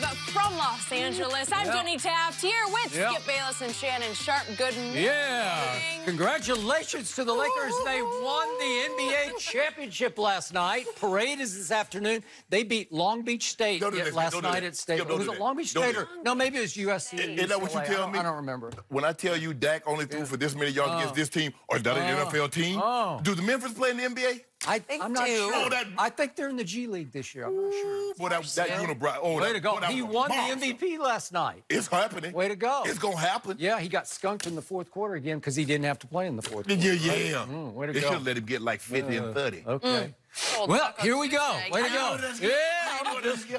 from Los Angeles. I'm Jenny Taft here with Skip Bayless and Shannon Sharp. Good morning. Yeah. Congratulations to the Lakers. They won the NBA championship last night. Parade is this afternoon. They beat Long Beach State last night at State. Was it Long Beach State or no? Maybe it was USC. Is that what you tell me? I don't remember. When I tell you Dak only threw for this many yards against this team, or is that an NFL team? Do the Memphis play in the NBA? I'm not sure. I think they're in the G League this year. I'm not sure. Boy, that unibrow. Way to go. He won the MVP last night. It's happening. Way to go. It's going to happen. Yeah, he got skunked in the fourth quarter again because he didn't have to play in the fourth quarter. Yeah. Way to they go. should let him get like 50 and 30. Okay. Well, here we go. Way to go.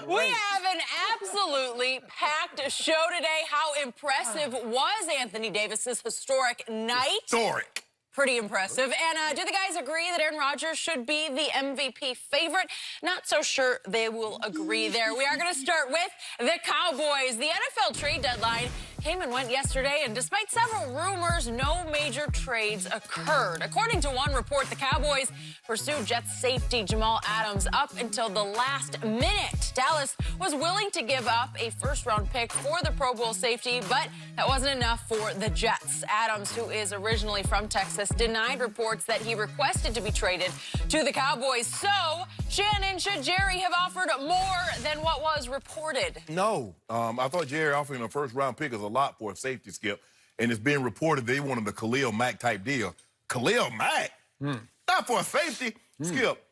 We have an absolutely packed show today. How impressive was Anthony Davis's historic night? Historic. Pretty impressive. And do the guys agree that Aaron Rodgers should be the MVP favorite? Not so sure they will agree there. We are going to start with the Cowboys. The NFL trade deadline came and went yesterday, and despite several rumors, no major trades occurred. According to one report, the Cowboys pursued Jets safety Jamal Adams up until the last minute. Dallas was willing to give up a first-round pick for the Pro Bowl safety, but that wasn't enough for the Jets. Adams, who is originally from Texas, denied reports that he requested to be traded to the Cowboys. So, Shannon, should Jerry have offered more than what was reported? No. I thought Jerry offering a first-round pick is a lot for a safety, Skip. And it's being reported they wanted the Khalil Mack type deal. Khalil Mack? Not for a safety. Skip,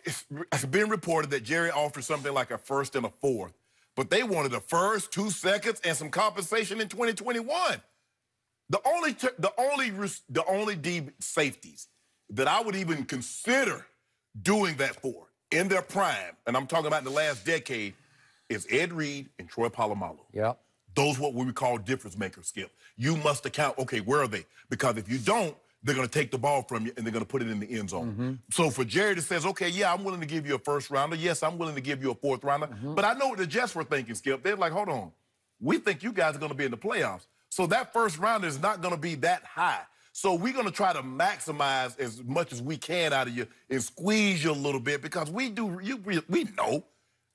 it's been reported that Jerry offered something like a first and a fourth. But they wanted a first, 2 seconds, and some compensation in 2021. The only deep safeties that I would even consider doing that for in their prime, and I'm talking about in the last decade, is Ed Reed and Troy Polamalu. Yeah. Those what we would call difference makers, Skip. You must account, okay, where are they? Because if you don't, they're going to take the ball from you and they're going to put it in the end zone. So for Jerry that says, okay, yeah, I'm willing to give you a first rounder. Yes, I'm willing to give you a fourth rounder. But I know what the Jets were thinking, Skip. They're like, hold on. We think you guys are going to be in the playoffs. So that first rounder is not going to be that high. So we're going to try to maximize as much as we can out of you and squeeze you a little bit because we know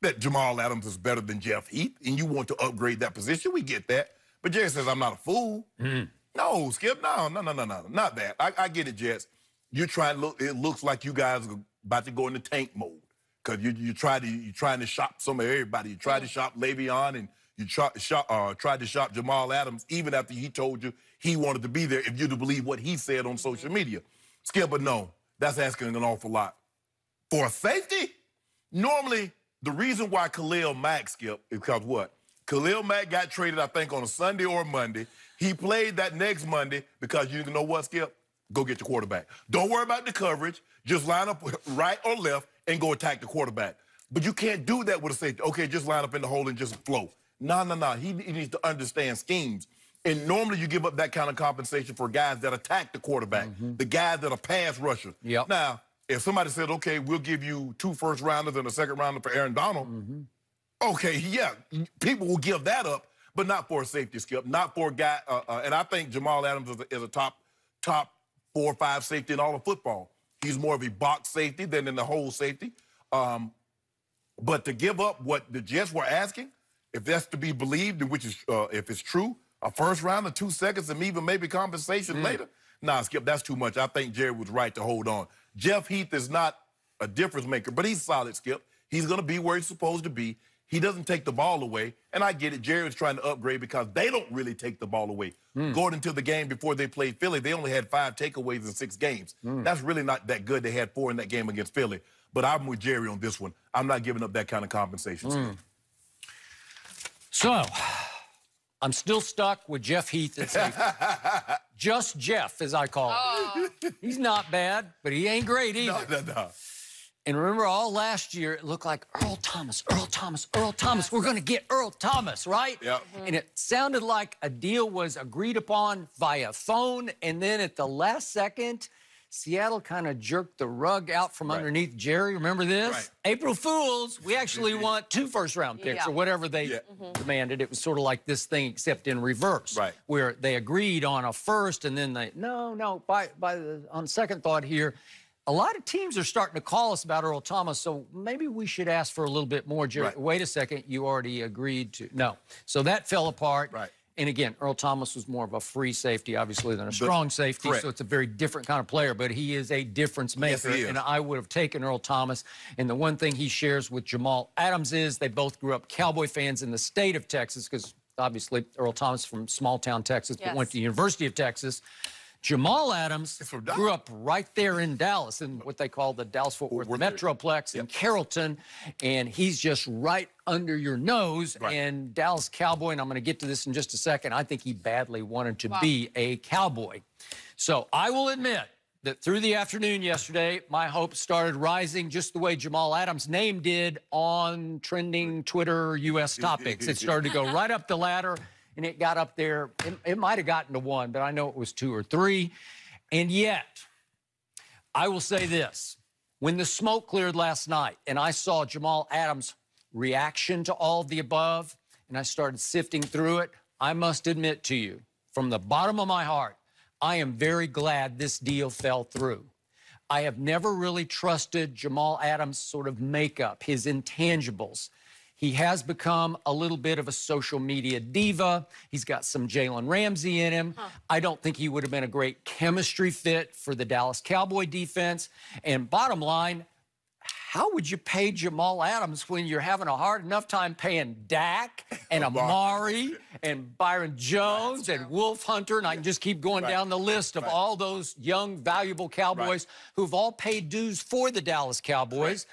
that Jamal Adams is better than Jeff Heath, and you want to upgrade that position. We get that. But Jerry says, I'm not a fool. No, Skip, no, not that. I get it, Jets. You're trying to look, it looks like you guys are about to go into tank mode because you're trying to shop some of everybody. You tried to shop Le'Veon, and you tried to shop Jamal Adams even after he told you he wanted to be there if you to believe what he said on social media. Skip, but no, that's asking an awful lot. For a safety, normally the reason why Khalil Mack, Skip, is because what? Khalil Mack got traded, I think, on a Sunday or a Monday. He played that next Monday because you know what, Skip? Go get your quarterback. Don't worry about the coverage. Just line up right or left and go attack the quarterback. But you can't do that with a safety. Okay, just line up in the hole and just flow. No. He needs to understand schemes. And normally you give up that kind of compensation for guys that attack the quarterback, the guys that are pass rushers. Now, if somebody said, okay, we'll give you 2 first-rounders and a second-rounder for Aaron Donald, okay, yeah, people will give that up, but not for a safety, Skip, not for a guy. And I think Jamal Adams is a top 4 or 5 safety in all of football. He's more of a box safety than in the whole safety. But to give up what the Jets were asking, if that's to be believed, which is if it's true, a first round of 2 seconds and even maybe compensation later, nah, Skip, that's too much. I think Jerry was right to hold on. Jeff Heath is not a difference maker, but he's solid, Skip. He's going to be where he's supposed to be. He doesn't take the ball away. And I get it. Jerry was trying to upgrade because they don't really take the ball away. Going into the game before they played Philly, they only had 5 takeaways in 6 games. That's really not that good. They had 4 in that game against Philly. But I'm with Jerry on this one. I'm not giving up that kind of compensation. So, I'm still stuck with Jeff Heath at safety. Just Jeff, as I call him. He's not bad, but he ain't great either. No. And remember, all last year, it looked like Earl Thomas. We're going to get Earl Thomas, right? And it sounded like a deal was agreed upon via phone, and then at the last second, Seattle kind of jerked the rug out from underneath Jerry. Remember this? April Fools, we actually want 2 first-round picks or whatever they demanded. It was sort of like this thing, except in reverse, where they agreed on a first, and then they, on second thought here, a lot of teams are starting to call us about Earl Thomas, so maybe we should ask for a little bit more. Jerry, wait a second, you already agreed to. No. So that fell apart. Right. And again, Earl Thomas was more of a free safety, obviously, than a strong safety, so it's a very different kind of player, but he is a difference maker, and I would have taken Earl Thomas. And the one thing he shares with Jamal Adams is they both grew up Cowboy fans in the state of Texas, because obviously Earl Thomas from small-town Texas, but went to the University of Texas. Jamal Adams grew up right there in Dallas, in what they call the Dallas-Fort Worth Metroplex in Carrollton, and he's just right under your nose. And Dallas Cowboy, and I'm going to get to this in just a second, I think he badly wanted to be a Cowboy. So I will admit that through the afternoon yesterday, my hopes started rising just the way Jamal Adams' name did on trending Twitter U.S. topics. It started to go right up the ladder. And it got up there. It might have gotten to 1, but I know it was 2 or 3. And yet, I will say this. When the smoke cleared last night and I saw Jamal Adams' reaction to all of the above, and I started sifting through it, I must admit to you, from the bottom of my heart, I am very glad this deal fell through. I have never really trusted Jamal Adams' sort of makeup, his intangibles. He has become a little bit of a social media diva. He's got some Jalen Ramsey in him. I don't think he would have been a great chemistry fit for the Dallas Cowboy defense. And bottom line, how would you pay Jamal Adams when you're having a hard enough time paying Dak and Amari and Byron Jones and Wolf Hunter? And I can just keep going down the list of all those young, valuable Cowboys who've all paid dues for the Dallas Cowboys.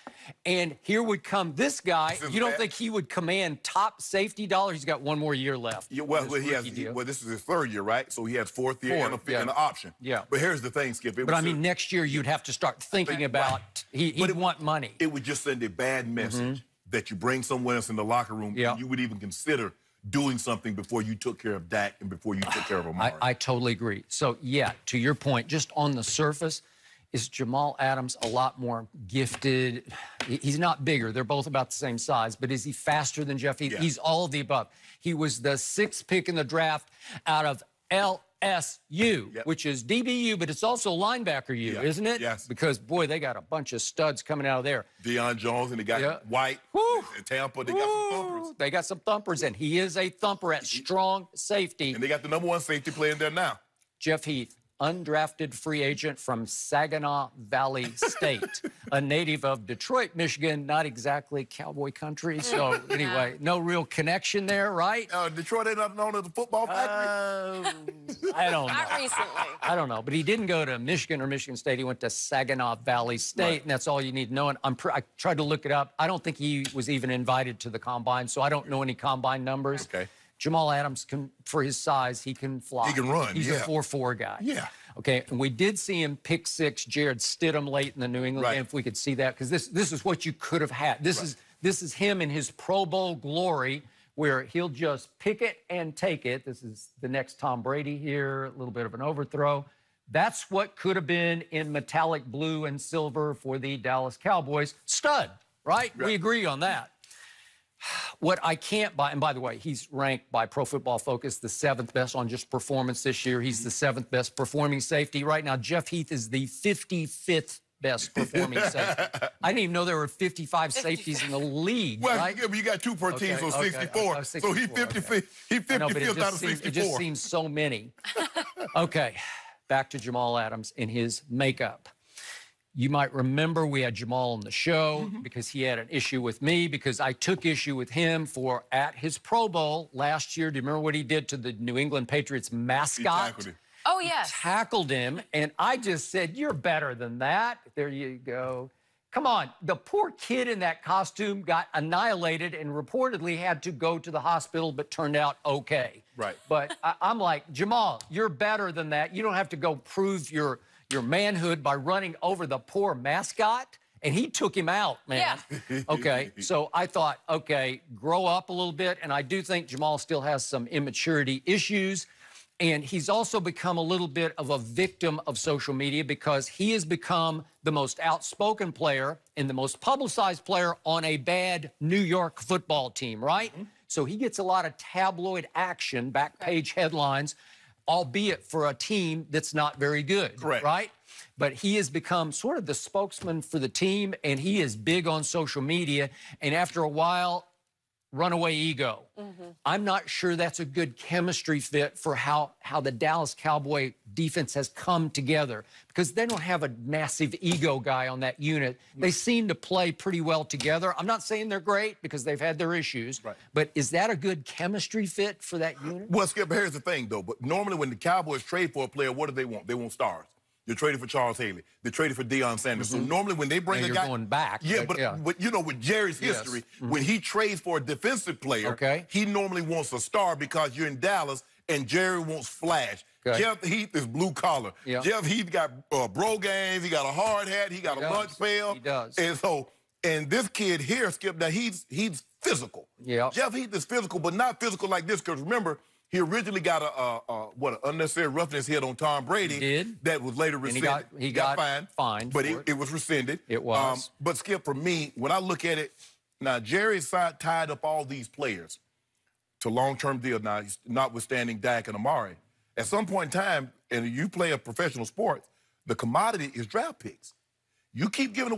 And here would come this guy. You don't think he would command top safety dollar? He's got 1 more year left. Well, this is his 3rd year, right? So he has 4th year and an option. But here's the thing, Skip. But I mean, next year you'd have to start thinking about he'd want money. It would just send a bad message that you bring someone else in the locker room and you would even consider doing something before you took care of Dak and before you took care of Amari. I totally agree. So, yeah, to your point, just on the surface, is Jamal Adams a lot more gifted? He's not bigger. They're both about the same size. But is he faster than Jeff Heath? He's all of the above. He was the 6th pick in the draft out of LSU, which is DBU, but it's also linebacker U, isn't it? Yes. Because, boy, they got a bunch of studs coming out of there. Deion Jones, and they got White in Tampa. They got some thumpers. They got some thumpers, and he is a thumper at strong safety. And they got the #1 safety player in there now. Jeff Heath, undrafted free agent from Saginaw Valley State, a native of Detroit, Michigan, not exactly cowboy country. So anyway, no real connection there, right? Detroit ain't not known as a football factory? I don't know. Not recently. I don't know. But he didn't go to Michigan or Michigan State. He went to Saginaw Valley State, and that's all you need to know. And I tried to look it up. I don't think he was even invited to the Combine, so I don't know any Combine numbers. Okay. Jamal Adams, for his size, he can fly. He can run, He's a 4.4 guy. Yeah. Okay, and we did see him pick 6 Jared Stidham late in the New England game, if we could see that, because this is what you could have had. This is him in his Pro Bowl glory, where he'll just pick it and take it. This is the next Tom Brady here, a little bit of an overthrow. That's what could have been in metallic blue and silver for the Dallas Cowboys. Stud, right? We agree on that. What I can't buy, and by the way, he's ranked by Pro Football Focus the 7th best on just performance this year. He's the 7th best performing safety. Right now, Jeff Heath is the 55th best performing safety. I didn't even know there were 55 safeties in the league, right? Yeah, but you got 2 per team, so 64. So he's 55th out of 64. It just seems so many. Okay, back to Jamal Adams and his makeup. You might remember we had Jamal on the show because he had an issue with me because I took issue with him for at his Pro Bowl last year. Do you remember what he did to the New England Patriots mascot? He tackled him. Oh, yes. Tackled him, and I just said, you're better than that. There you go. Come on. The poor kid in that costume got annihilated and reportedly had to go to the hospital, but turned out okay. Right. But I'm like, Jamal, you're better than that. You don't have to go prove your manhood by running over the poor mascot. And he took him out, man. Yeah. Okay, so I thought, okay, grow up a little bit. And I do think Jamal still has some immaturity issues. And he's also become a little bit of a victim of social media because he has become the most outspoken player and the most publicized player on a bad New York football team, right? So he gets a lot of tabloid action, back page headlines, albeit for a team that's not very good, right? but he has become sort of the spokesman for the team, and he is big on social media. And after a while, runaway ego. I'm not sure that's a good chemistry fit for how the Dallas Cowboy defense has come together, because they don't have a massive ego guy on that unit. They seem to play pretty well together. I'm not saying they're great, because they've had their issues, but is that a good chemistry fit for that unit? Well, Skip, here's the thing, though. But normally when the Cowboys trade for a player, what do they want? They want stars. They traded for Charles Haley. They traded for Deion Sanders. So normally when they bring a guy... going back. Yeah, but you know, with Jerry's history, when he trades for a defensive player, he normally wants a star, because you're in Dallas and Jerry wants flash. Jeff Heath is blue collar. Jeff Heath got bro games. He got a hard hat. He got a lunch pail. He does. And this kid here, Skip, now he's physical. Jeff Heath is physical, but not physical like this, because remember, he originally got an unnecessary roughness hit on Tom Brady. He did. That was later rescinded. And he got fined. But it was rescinded. It was. But Skip, for me, when I look at it, now Jerry's tied up all these players to long-term deals now, notwithstanding Dak and Amari. At some point in time, and you play a professional sport, the commodity is draft picks. You keep giving away